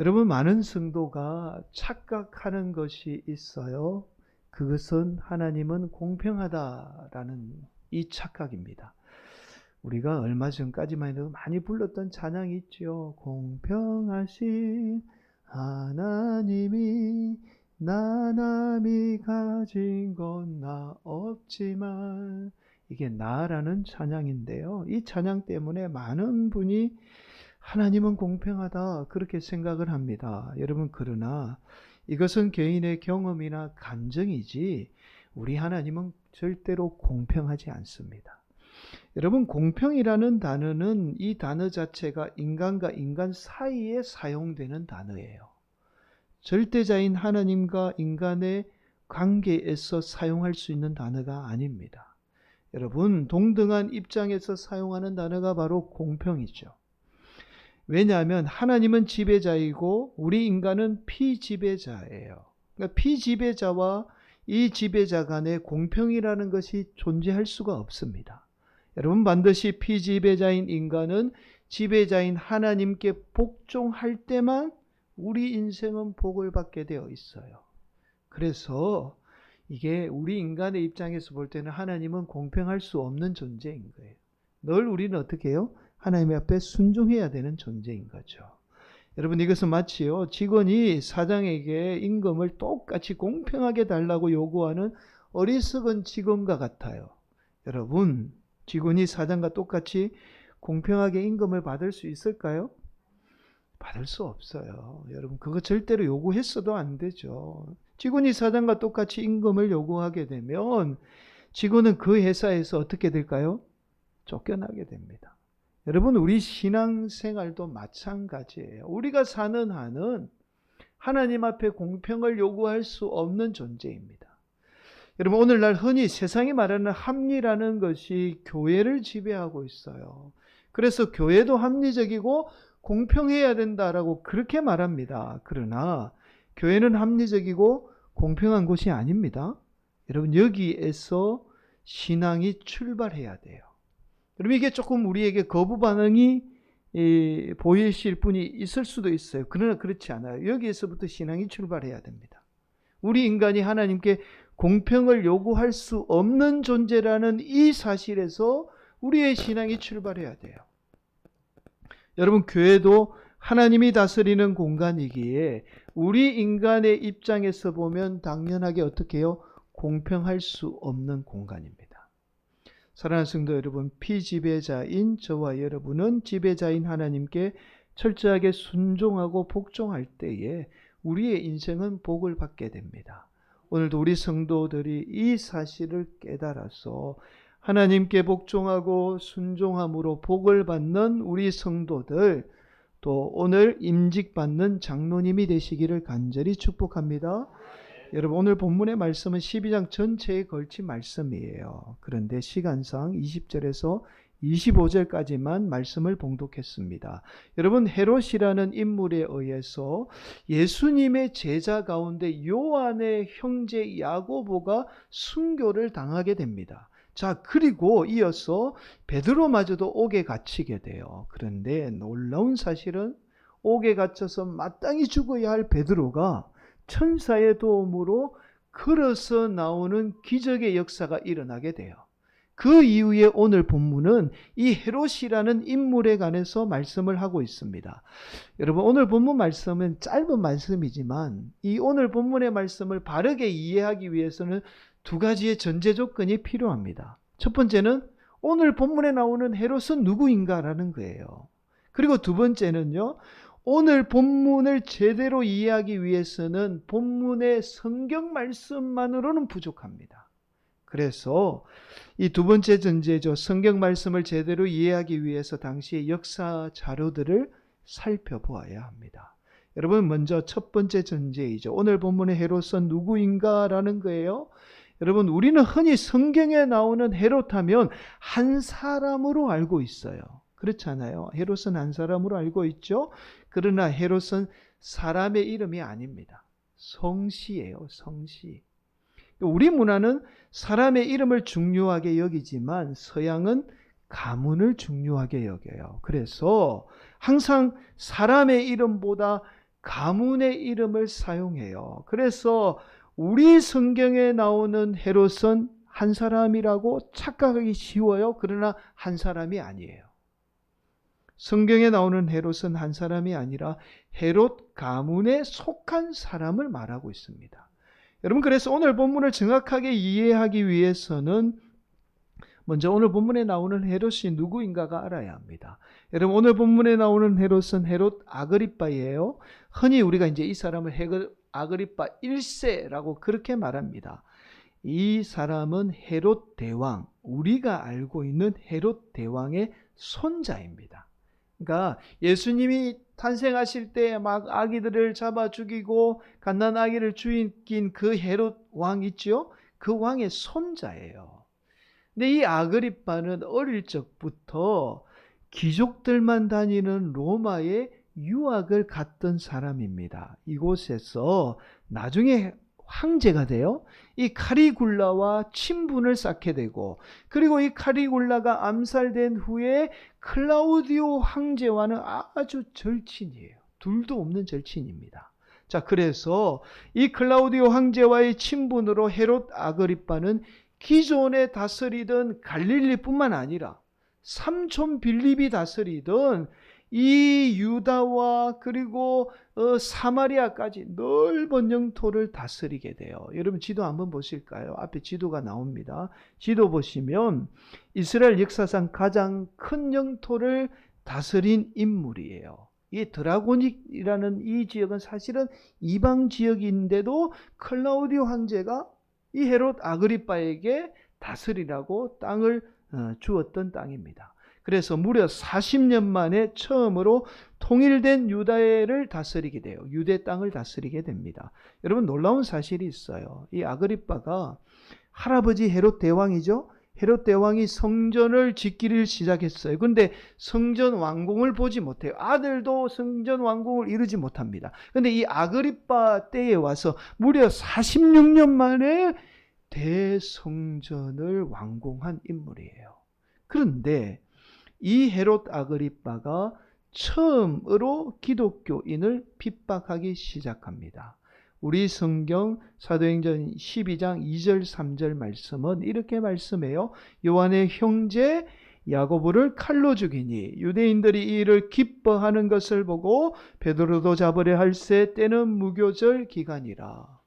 여러분, 많은 성도가 착각하는 것이 있어요. 그것은 하나님은 공평하다라는 이 착각입니다. 우리가 얼마 전까지만 해도 많이 불렀던 찬양이 있죠. 공평하신 하나님이 나 남이 가진 건 나 없지만, 이게 나라는 찬양인데요. 이 찬양 때문에 많은 분이 하나님은 공평하다 그렇게 생각을 합니다. 여러분, 그러나 이것은 개인의 경험이나 감정이지 우리 하나님은 절대로 공평하지 않습니다. 여러분, 공평이라는 단어는 이 단어 자체가 인간과 인간 사이에 사용되는 단어예요. 절대자인 하나님과 인간의 관계에서 사용할 수 있는 단어가 아닙니다. 여러분, 동등한 입장에서 사용하는 단어가 바로 공평이죠. 왜냐하면 하나님은 지배자이고 우리 인간은 피지배자예요. 그러니까 피지배자와 이 지배자 간에 공평이라는 것이 존재할 수가 없습니다. 여러분, 반드시 피지배자인 인간은 지배자인 하나님께 복종할 때만 우리 인생은 복을 받게 되어 있어요. 그래서 이게 우리 인간의 입장에서 볼 때는 하나님은 공평할 수 없는 존재인 거예요. 늘 우리는 어떻게 해요? 하나님 앞에 순종해야 되는 존재인 거죠. 여러분, 이것은 마치요, 직원이 사장에게 임금을 똑같이 공평하게 달라고 요구하는 어리석은 직원과 같아요. 여러분, 직원이 사장과 똑같이 공평하게 임금을 받을 수 있을까요? 받을 수 없어요. 여러분, 그거 절대로 요구했어도 안 되죠. 직원이 사장과 똑같이 임금을 요구하게 되면 직원은 그 회사에서 어떻게 될까요? 쫓겨나게 됩니다. 여러분, 우리 신앙생활도 마찬가지예요. 우리가 사는 한은 하나님 앞에 공평을 요구할 수 없는 존재입니다. 여러분, 오늘날 흔히 세상이 말하는 합리라는 것이 교회를 지배하고 있어요. 그래서 교회도 합리적이고 공평해야 된다라고 그렇게 말합니다. 그러나 교회는 합리적이고 공평한 곳이 아닙니다. 여러분, 여기에서 신앙이 출발해야 돼요. 여러분, 이게 조금 우리에게 거부 반응이 보이실 분이 있을 수도 있어요. 그러나 그렇지 않아요. 여기에서부터 신앙이 출발해야 됩니다. 우리 인간이 하나님께 공평을 요구할 수 없는 존재라는 이 사실에서 우리의 신앙이 출발해야 돼요. 여러분, 교회도 하나님이 다스리는 공간이기에 우리 인간의 입장에서 보면 당연하게 어떻게 해요? 공평할 수 없는 공간입니다. 사랑하는 성도 여러분, 피지배자인 저와 여러분은 지배자인 하나님께 철저하게 순종하고 복종할 때에 우리의 인생은 복을 받게 됩니다. 오늘도 우리 성도들이 이 사실을 깨달아서 하나님께 복종하고 순종함으로 복을 받는 우리 성도들, 또 오늘 임직받는 장로님이 되시기를 간절히 축복합니다. 여러분, 오늘 본문의 말씀은 12장 전체에 걸친 말씀이에요. 그런데 시간상 20절에서 25절까지만 말씀을 봉독했습니다. 여러분, 헤롯이라는 인물에 의해서 예수님의 제자 가운데 요한의 형제 야고보가 순교를 당하게 됩니다. 자, 그리고 이어서 베드로마저도 옥에 갇히게 돼요. 그런데 놀라운 사실은 옥에 갇혀서 마땅히 죽어야 할 베드로가 천사의 도움으로 걸어서 나오는 기적의 역사가 일어나게 돼요. 그 이후에 오늘 본문은 이 헤롯이라는 인물에 관해서 말씀을 하고 있습니다. 여러분, 오늘 본문 말씀은 짧은 말씀이지만 이 오늘 본문의 말씀을 바르게 이해하기 위해서는 두 가지의 전제 조건이 필요합니다. 첫 번째는 오늘 본문에 나오는 헤롯은 누구인가라는 거예요. 그리고 두 번째는요, 오늘 본문을 제대로 이해하기 위해서는 본문의 성경 말씀만으로는 부족합니다. 그래서 이 두 번째 전제죠. 성경 말씀을 제대로 이해하기 위해서 당시의 역사 자료들을 살펴보아야 합니다. 여러분, 먼저 첫 번째 전제이죠. 오늘 본문의 헤롯은 누구인가라는 거예요. 여러분, 우리는 흔히 성경에 나오는 헤롯하면 한 사람으로 알고 있어요. 그렇잖아요. 헤롯은 한 사람으로 알고 있죠. 그러나 헤롯은 사람의 이름이 아닙니다. 성씨예요. 성씨. 우리 문화는 사람의 이름을 중요하게 여기지만 서양은 가문을 중요하게 여겨요. 그래서 항상 사람의 이름보다 가문의 이름을 사용해요. 그래서 우리 성경에 나오는 헤롯은 한 사람이라고 착각하기 쉬워요. 그러나 한 사람이 아니에요. 성경에 나오는 헤롯은 한 사람이 아니라 헤롯 가문에 속한 사람을 말하고 있습니다. 여러분, 그래서 오늘 본문을 정확하게 이해하기 위해서는 먼저 오늘 본문에 나오는 헤롯이 누구인가가 알아야 합니다. 여러분, 오늘 본문에 나오는 헤롯은 헤롯 아그리빠예요. 흔히 우리가 이제 이 사람을 헤롯 아그리빠 1세라고 그렇게 말합니다. 이 사람은 헤롯 대왕, 우리가 알고 있는 헤롯 대왕의 손자입니다. 그러니까 예수님이 탄생하실 때 막 아기들을 잡아 죽이고 갓난 아기를 죽인 그 헤롯 왕 있죠? 그 왕의 손자예요. 근데 이 아그리빠는 어릴 적부터 귀족들만 다니는 로마에 유학을 갔던 사람입니다. 이곳에서 나중에 황제가 돼요. 이 카리굴라와 친분을 쌓게 되고, 그리고 이 카리굴라가 암살된 후에 클라우디오 황제와는 아주 절친이에요. 둘도 없는 절친입니다. 자, 그래서 이 클라우디오 황제와의 친분으로 헤롯 아그리빠는 기존에 다스리던 갈릴리뿐만 아니라 삼촌 빌립이 다스리던 이 유다와 그리고 사마리아까지 넓은 영토를 다스리게 돼요. 여러분, 지도 한번 보실까요? 앞에 지도가 나옵니다. 지도 보시면 이스라엘 역사상 가장 큰 영토를 다스린 인물이에요. 이 드라고닉이라는 이 지역은 사실은 이방 지역인데도 클라우디오 황제가 이 헤롯 아그리빠에게 다스리라고 땅을 주었던 땅입니다. 그래서 무려 40년 만에 처음으로 통일된 유다를 다스리게 돼요. 유대 땅을 다스리게 됩니다. 여러분, 놀라운 사실이 있어요. 이 아그리빠가 할아버지 헤롯 대왕이죠. 헤롯 대왕이 성전을 짓기를 시작했어요. 그런데 성전 완공을 보지 못해요. 아들도 성전 완공을 이루지 못합니다. 그런데 이 아그리빠 때에 와서 무려 46년 만에 대성전을 완공한 인물이에요. 그런데 이 헤롯 아그리빠가 처음으로 기독교인을 핍박하기 시작합니다. 우리 성경 사도행전 12장 2절 3절 말씀은 이렇게 말씀해요. 요한의 형제 야고보를 칼로 죽이니 유대인들이 이 일을 기뻐하는 것을 보고 베드로도 잡으려 할세 때는 무교절 기간이라.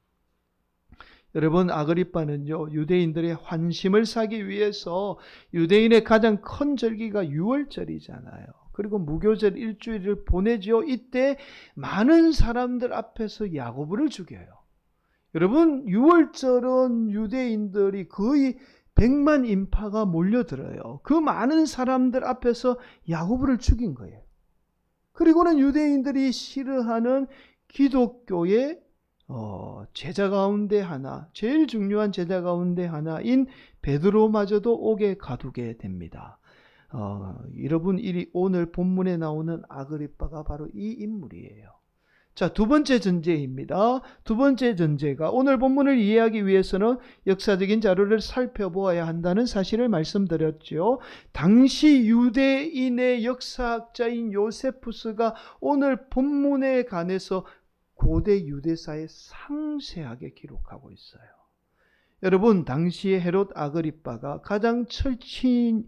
여러분, 아그리빠는요, 유대인들의 환심을 사기 위해서 유대인의 가장 큰 절기가 유월절이잖아요. 그리고 무교절 일주일을 보내죠. 이때 많은 사람들 앞에서 야고보를 죽여요. 여러분, 유월절은 유대인들이 거의 100만 인파가 몰려들어요. 그 많은 사람들 앞에서 야고보를 죽인 거예요. 그리고는 유대인들이 싫어하는 기독교의 제자 가운데 하나, 제일 중요한 제자 가운데 하나인 베드로마저도 옥에 가두게 됩니다. 여러분, 오늘 본문에 나오는 아그리빠가 바로 이 인물이에요. 자, 두 번째 전제입니다. 두 번째 전제가 오늘 본문을 이해하기 위해서는 역사적인 자료를 살펴보아야 한다는 사실을 말씀드렸죠. 당시 유대인의 역사학자인 요세푸스가 오늘 본문에 관해서 고대 유대사에 상세하게 기록하고 있어요. 여러분, 당시에 헤롯 아그리빠가 가장 절친인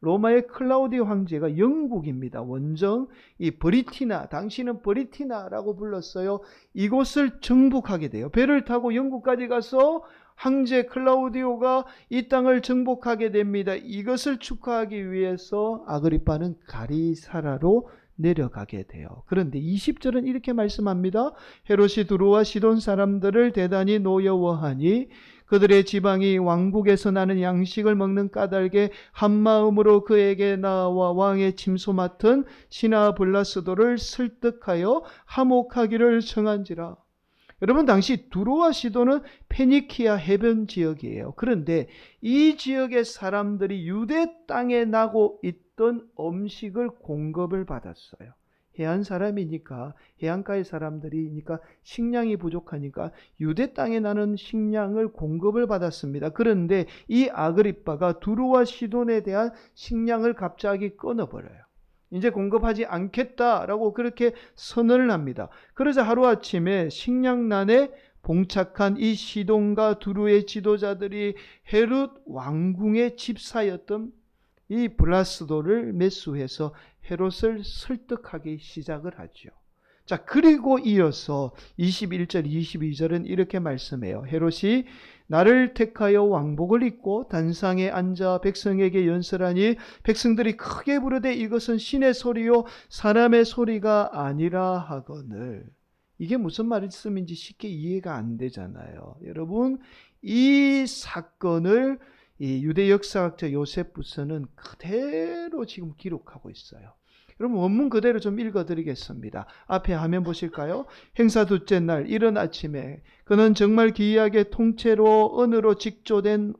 로마의 클라우디오 황제가 영국입니다. 원정 이 브리티나, 당시는 브리티나라고 불렀어요. 이곳을 정복하게 돼요. 배를 타고 영국까지 가서 황제 클라우디오가 이 땅을 정복하게 됩니다. 이것을 축하하기 위해서 아그리빠는 가리사라로 내려가게 돼요. 그런데 20절은 이렇게 말씀합니다. 헤롯이 두로와 시돈 사람들을 대단히 노여워하니 그들의 지방이 왕국에서 나는 양식을 먹는 까닭에 한마음으로 그에게 나와 왕의 침소 맡은 시나 블라스도를 설득하여 화목하기를 청한지라. 여러분, 당시 두로와 시도는 페니키아 해변 지역이에요. 그런데 이 지역의 사람들이 유대 땅에 나고 있던 음식을 공급을 받았어요. 해안 사람이니까, 해안가의 사람들이니까 식량이 부족하니까 유대 땅에 나는 식량을 공급을 받았습니다. 그런데 이 아그리빠가 두로와 시돈에 대한 식량을 갑자기 끊어버려요. 이제 공급하지 않겠다라고 그렇게 선언을 합니다. 그러자 하루아침에 식량난에 봉착한 이 시돈과 두루의 지도자들이 헤롯 왕궁의 집사였던 이 블라스도를 매수해서 헤롯을 설득하기 시작을 하죠. 자, 그리고 이어서 21절, 22절은 이렇게 말씀해요. 헤롯이 나를 택하여 왕복을 입고 단상에 앉아 백성에게 연설하니 백성들이 크게 부르되 이것은 신의 소리요 사람의 소리가 아니라 하거늘. 이게 무슨 말씀인지 쉽게 이해가 안 되잖아요. 여러분, 이 사건을 이 유대 역사학자 요세푸스는 그대로 지금 기록하고 있어요. 여러분, 원문 그대로 좀 읽어드리겠습니다. 앞에 화면 보실까요? 행사 둘째 날 이른 아침에 그는 정말 기이하게 통째로 은으로 직조된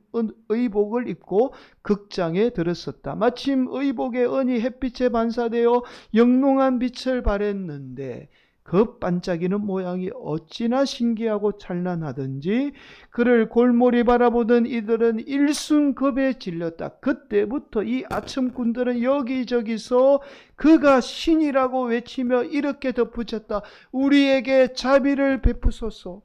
의복을 입고 극장에 들었었다. 마침 의복의 은이 햇빛에 반사되어 영롱한 빛을 발했는데 그 반짝이는 모양이 어찌나 신기하고 찬란하던지 그를 골몰이 바라보던 이들은 일순겁에 질렸다. 그때부터 이 아첨꾼들은 여기저기서 그가 신이라고 외치며 이렇게 덧붙였다. 우리에게 자비를 베푸소서.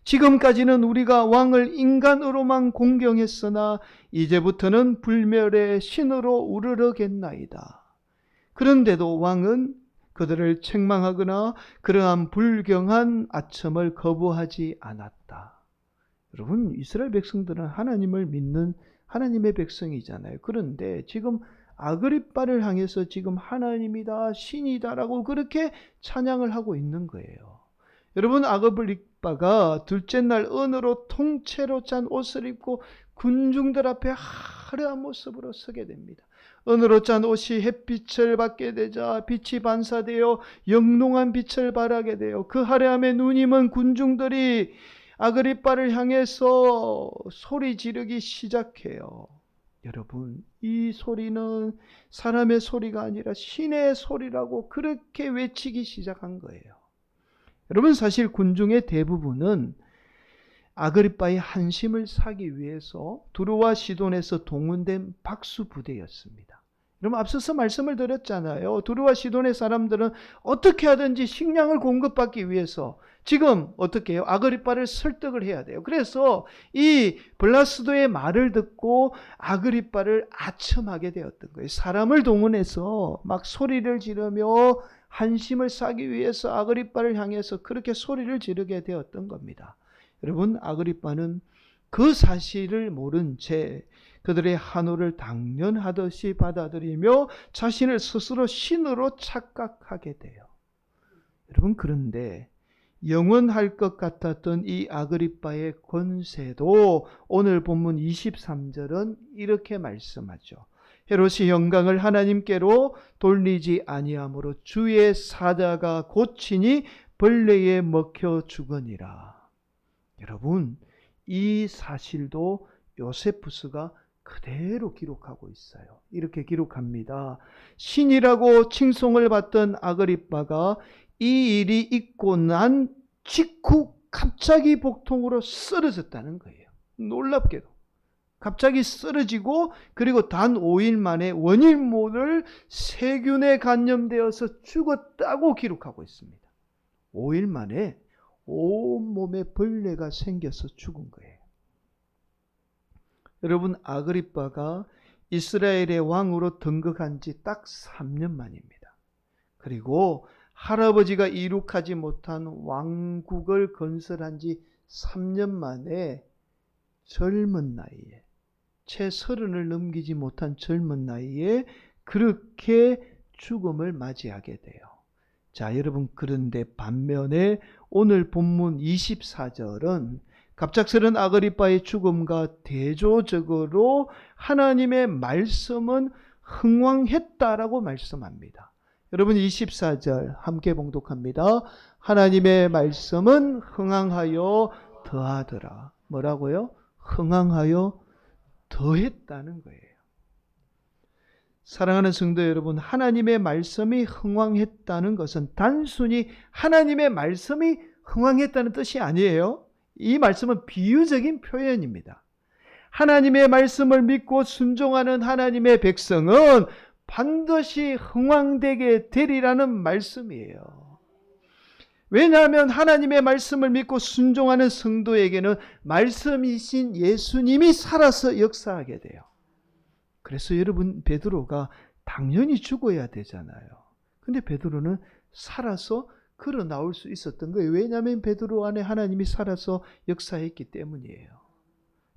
지금까지는 우리가 왕을 인간으로만 공경했으나 이제부터는 불멸의 신으로 우러러겠나이다. 그런데도 왕은 그들을 책망하거나 그러한 불경한 아첨을 거부하지 않았다. 여러분, 이스라엘 백성들은 하나님을 믿는 하나님의 백성이잖아요. 그런데 지금 아그리빠를 향해서 지금 하나님이다, 신이다라고 그렇게 찬양을 하고 있는 거예요. 여러분, 아그리빠가 둘째 날 은으로 통째로 짠 옷을 입고 군중들 앞에 화려한 모습으로 서게 됩니다. 은으로 짠 옷이 햇빛을 받게 되자 빛이 반사되어 영롱한 빛을 발하게 되어 그 화려함에 눈임은 군중들이 아그리빠를 향해서 소리 지르기 시작해요. 여러분, 이 소리는 사람의 소리가 아니라 신의 소리라고 그렇게 외치기 시작한 거예요. 여러분, 사실 군중의 대부분은 아그리빠의 한심을 사기 위해서 두루와 시돈에서 동원된 박수부대였습니다. 여러분, 앞서서 말씀을 드렸잖아요. 두루와 시돈의 사람들은 어떻게 하든지 식량을 공급받기 위해서 지금 어떻게 해요? 아그리빠를 설득을 해야 돼요. 그래서 이 블라스도의 말을 듣고 아그리빠를 아첨하게 되었던 거예요. 사람을 동원해서 막 소리를 지르며 한심을 사기 위해서 아그리빠를 향해서 그렇게 소리를 지르게 되었던 겁니다. 여러분, 아그리빠는 그 사실을 모른 채 그들의 한호를 당연하듯이 받아들이며 자신을 스스로 신으로 착각하게 돼요. 여러분, 그런데 영원할 것 같았던 이 아그리빠의 권세도 오늘 본문 23절은 이렇게 말씀하죠. 헤롯이 영광을 하나님께로 돌리지 아니하므로 주의 사자가 고치니 벌레에 먹혀 죽으니라. 여러분, 이 사실도 요세푸스가 그대로 기록하고 있어요. 이렇게 기록합니다. 신이라고 칭송을 받던 아그리빠가 이 일이 있고 난 직후 갑자기 복통으로 쓰러졌다는 거예요. 놀랍게도. 갑자기 쓰러지고 그리고 단 5일 만에 원일모를 세균에 감염되어서 죽었다고 기록하고 있습니다. 5일 만에 온몸에 벌레가 생겨서 죽은 거예요. 여러분, 아그리빠가 이스라엘의 왕으로 등극한 지 딱 3년 만입니다. 그리고 할아버지가 이룩하지 못한 왕국을 건설한 지 3년 만에 젊은 나이에, 채 30을 넘기지 못한 젊은 나이에 그렇게 죽음을 맞이하게 돼요. 자, 여러분, 그런데 반면에 오늘 본문 24절은 갑작스런 아그리빠의 죽음과 대조적으로 하나님의 말씀은 흥왕했다라고 말씀합니다. 여러분, 24절 함께 봉독합니다. 하나님의 말씀은 흥왕하여 더하더라. 뭐라고요? 흥왕하여 더했다는 거예요. 사랑하는 성도 여러분, 하나님의 말씀이 흥왕했다는 것은 단순히 하나님의 말씀이 흥왕했다는 뜻이 아니에요. 이 말씀은 비유적인 표현입니다. 하나님의 말씀을 믿고 순종하는 하나님의 백성은 반드시 흥왕되게 되리라는 말씀이에요. 왜냐하면 하나님의 말씀을 믿고 순종하는 성도에게는 말씀이신 예수님이 살아서 역사하게 돼요. 그래서 여러분, 베드로가 당연히 죽어야 되잖아요. 근데 베드로는 살아서 걸어 나올 수 있었던 거예요. 왜냐하면 베드로 안에 하나님이 살아서 역사했기 때문이에요.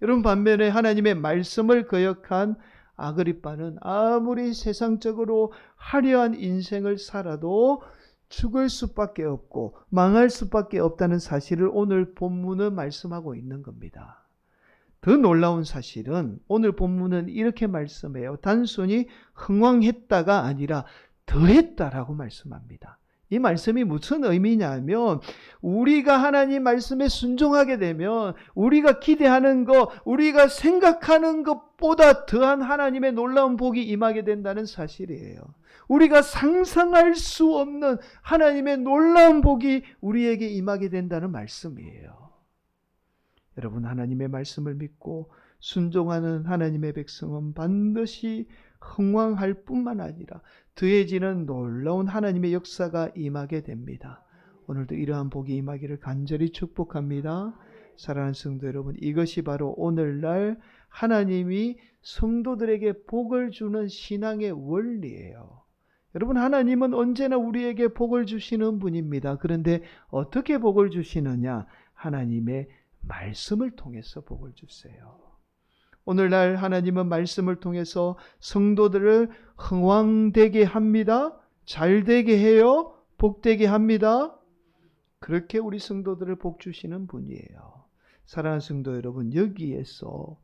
여러분, 반면에 하나님의 말씀을 거역한 아그리빠는 아무리 세상적으로 화려한 인생을 살아도 죽을 수밖에 없고 망할 수밖에 없다는 사실을 오늘 본문은 말씀하고 있는 겁니다. 더 놀라운 사실은 오늘 본문은 이렇게 말씀해요. 단순히 흥왕했다가 아니라 더했다라고 말씀합니다. 이 말씀이 무슨 의미냐면, 우리가 하나님 말씀에 순종하게 되면 우리가 기대하는 것, 우리가 생각하는 것보다 더한 하나님의 놀라운 복이 임하게 된다는 사실이에요. 우리가 상상할 수 없는 하나님의 놀라운 복이 우리에게 임하게 된다는 말씀이에요. 여러분, 하나님의 말씀을 믿고 순종하는 하나님의 백성은 반드시 흥왕할 뿐만 아니라 더해지는 놀라운 하나님의 역사가 임하게 됩니다. 오늘도 이러한 복이 임하기를 간절히 축복합니다. 사랑하는 성도 여러분, 이것이 바로 오늘날 하나님이 성도들에게 복을 주는 신앙의 원리예요. 여러분, 하나님은 언제나 우리에게 복을 주시는 분입니다. 그런데 어떻게 복을 주시느냐? 하나님의 말씀을 통해서 복을 주세요. 오늘날 하나님은 말씀을 통해서 성도들을 흥왕되게 합니다. 잘되게 해요. 복되게 합니다. 그렇게 우리 성도들을 복 주시는 분이에요. 사랑하는 성도 여러분, 여기에서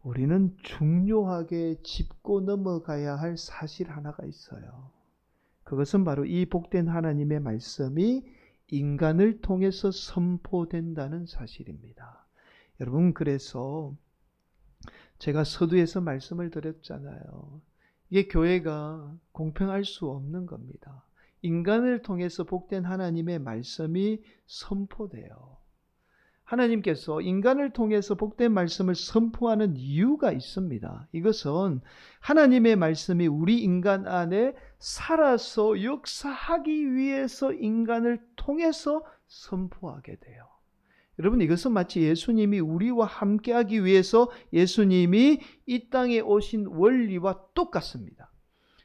우리는 중요하게 짚고 넘어가야 할 사실 하나가 있어요. 그것은 바로 이 복된 하나님의 말씀이 인간을 통해서 선포된다는 사실입니다. 여러분, 그래서 제가 서두에서 말씀을 드렸잖아요. 이게 교회가 공평할 수 없는 겁니다. 인간을 통해서 복된 하나님의 말씀이 선포돼요. 하나님께서 인간을 통해서 복된 말씀을 선포하는 이유가 있습니다. 이것은 하나님의 말씀이 우리 인간 안에 살아서 역사하기 위해서 인간을 통해서 선포하게 돼요. 여러분, 이것은 마치 예수님이 우리와 함께하기 위해서 예수님이 이 땅에 오신 원리와 똑같습니다.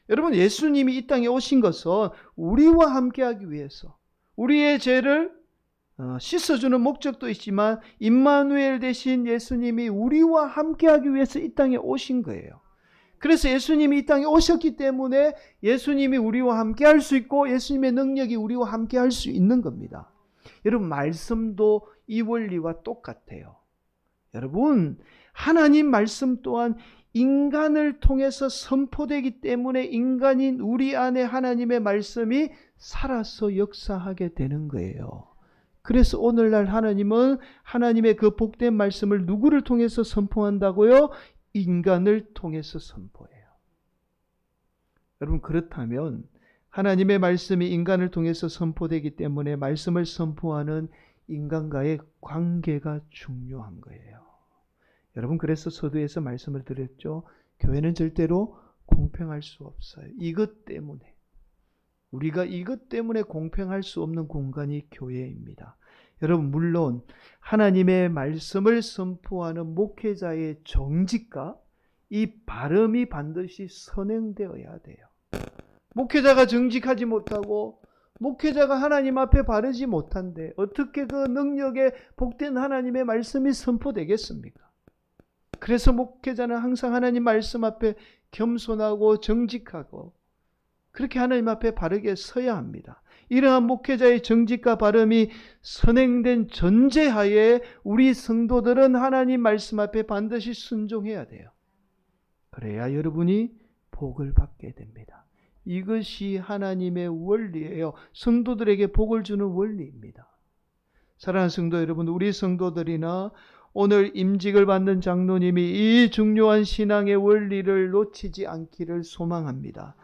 여러분, 예수님이 이 땅에 오신 것은 우리와 함께하기 위해서, 우리의 죄를 씻어주는 목적도 있지만 임마누엘 되신 예수님이 우리와 함께하기 위해서 이 땅에 오신 거예요. 그래서 예수님이 이 땅에 오셨기 때문에 예수님이 우리와 함께할 수 있고 예수님의 능력이 우리와 함께할 수 있는 겁니다. 여러분, 말씀도 이 원리와 똑같아요. 여러분, 하나님 말씀 또한 인간을 통해서 선포되기 때문에 인간인 우리 안에 하나님의 말씀이 살아서 역사하게 되는 거예요. 그래서 오늘날 하나님은 하나님의 그 복된 말씀을 누구를 통해서 선포한다고요? 인간을 통해서 선포해요. 여러분, 그렇다면 하나님의 말씀이 인간을 통해서 선포되기 때문에 말씀을 선포하는 인간과의 관계가 중요한 거예요. 여러분, 그래서 서두에서 말씀을 드렸죠. 교회는 절대로 공평할 수 없어요. 이것 때문에, 우리가 이것 때문에 공평할 수 없는 공간이 교회입니다. 여러분, 물론 하나님의 말씀을 선포하는 목회자의 정직과 이 발음이 반드시 선행되어야 돼요. 목회자가 정직하지 못하고 목회자가 하나님 앞에 바르지 못한데 어떻게 그 능력에 복된 하나님의 말씀이 선포되겠습니까? 그래서 목회자는 항상 하나님 말씀 앞에 겸손하고 정직하고 그렇게 하나님 앞에 바르게 서야 합니다. 이러한 목회자의 정직과 발음이 선행된 전제하에 우리 성도들은 하나님 말씀 앞에 반드시 순종해야 돼요. 그래야 여러분이 복을 받게 됩니다. 이것이 하나님의 원리예요. 성도들에게 복을 주는 원리입니다. 사랑하는 성도 여러분, 우리 성도들이나 오늘 임직을 받는 장로님이 이 중요한 신앙의 원리를 놓치지 않기를 소망합니다.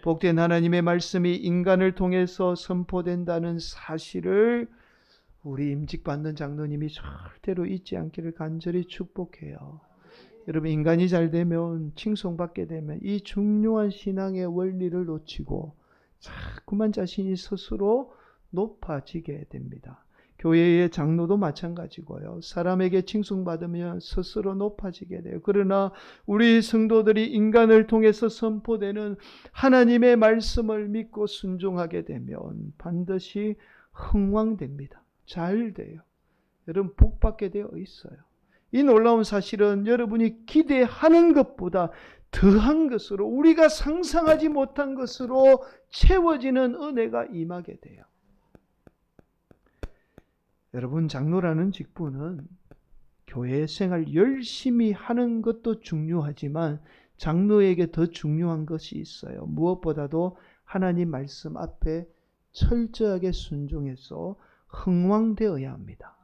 복된 하나님의 말씀이 인간을 통해서 선포된다는 사실을 우리 임직받는 장로님이 절대로 잊지 않기를 간절히 축복해요. 여러분, 인간이 잘 되면, 칭송받게 되면 이 중요한 신앙의 원리를 놓치고 자꾸만 자신이 스스로 높아지게 됩니다. 교회의 장로도 마찬가지고요. 사람에게 칭송받으면 스스로 높아지게 돼요. 그러나 우리 성도들이 인간을 통해서 선포되는 하나님의 말씀을 믿고 순종하게 되면 반드시 흥왕됩니다. 잘 돼요. 여러분, 복받게 되어 있어요. 이 놀라운 사실은 여러분이 기대하는 것보다 더한 것으로, 우리가 상상하지 못한 것으로 채워지는 은혜가 임하게 돼요. 여러분, 장로라는 직분은 교회 생활 열심히 하는 것도 중요하지만 장로에게 더 중요한 것이 있어요. 무엇보다도 하나님 말씀 앞에 철저하게 순종해서 흥왕되어야 합니다.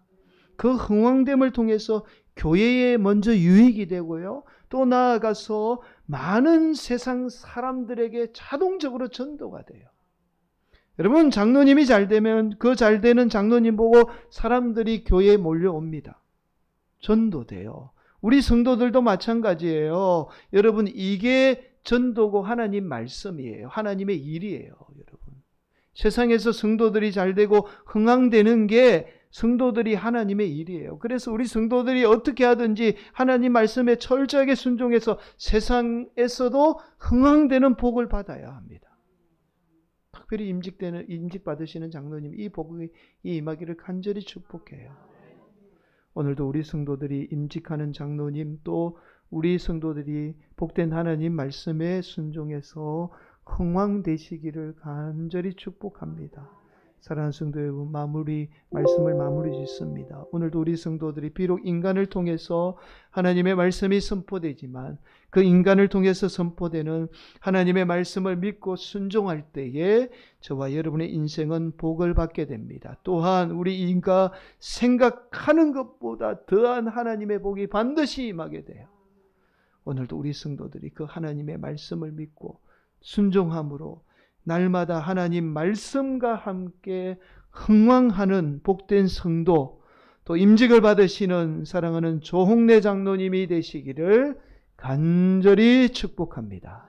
그 흥왕됨을 통해서 교회에 먼저 유익이 되고요. 또 나아가서 많은 세상 사람들에게 자동적으로 전도가 돼요. 여러분, 장로님이 잘 되면 그 잘 되는 장로님 보고 사람들이 교회에 몰려옵니다. 전도돼요. 우리 성도들도 마찬가지예요. 여러분, 이게 전도고 하나님 말씀이에요. 하나님의 일이에요. 여러분, 세상에서 성도들이 잘 되고 흥왕되는 게 성도들이 하나님의 일이에요. 그래서 우리 성도들이 어떻게 하든지 하나님 말씀에 철저하게 순종해서 세상에서도 흥왕되는 복을 받아야 합니다. 특별히 임직 받으시는 장로님, 이 복이 임하기를 간절히 축복해요. 오늘도 우리 성도들이 임직하는 장로님, 또 우리 성도들이 복된 하나님 말씀에 순종해서 흥왕되시기를 간절히 축복합니다. 사랑하는 성도 여러분, 말씀을 마무리 짓습니다. 오늘도 우리 성도들이 비록 인간을 통해서 하나님의 말씀이 선포되지만 그 인간을 통해서 선포되는 하나님의 말씀을 믿고 순종할 때에 저와 여러분의 인생은 복을 받게 됩니다. 또한 우리 인가 생각하는 것보다 더한 하나님의 복이 반드시 임하게 돼요. 오늘도 우리 성도들이 그 하나님의 말씀을 믿고 순종함으로 날마다 하나님 말씀과 함께 흥왕하는 복된 성도, 또 임직을 받으시는 사랑하는 조홍래 장로님이 되시기를 간절히 축복합니다.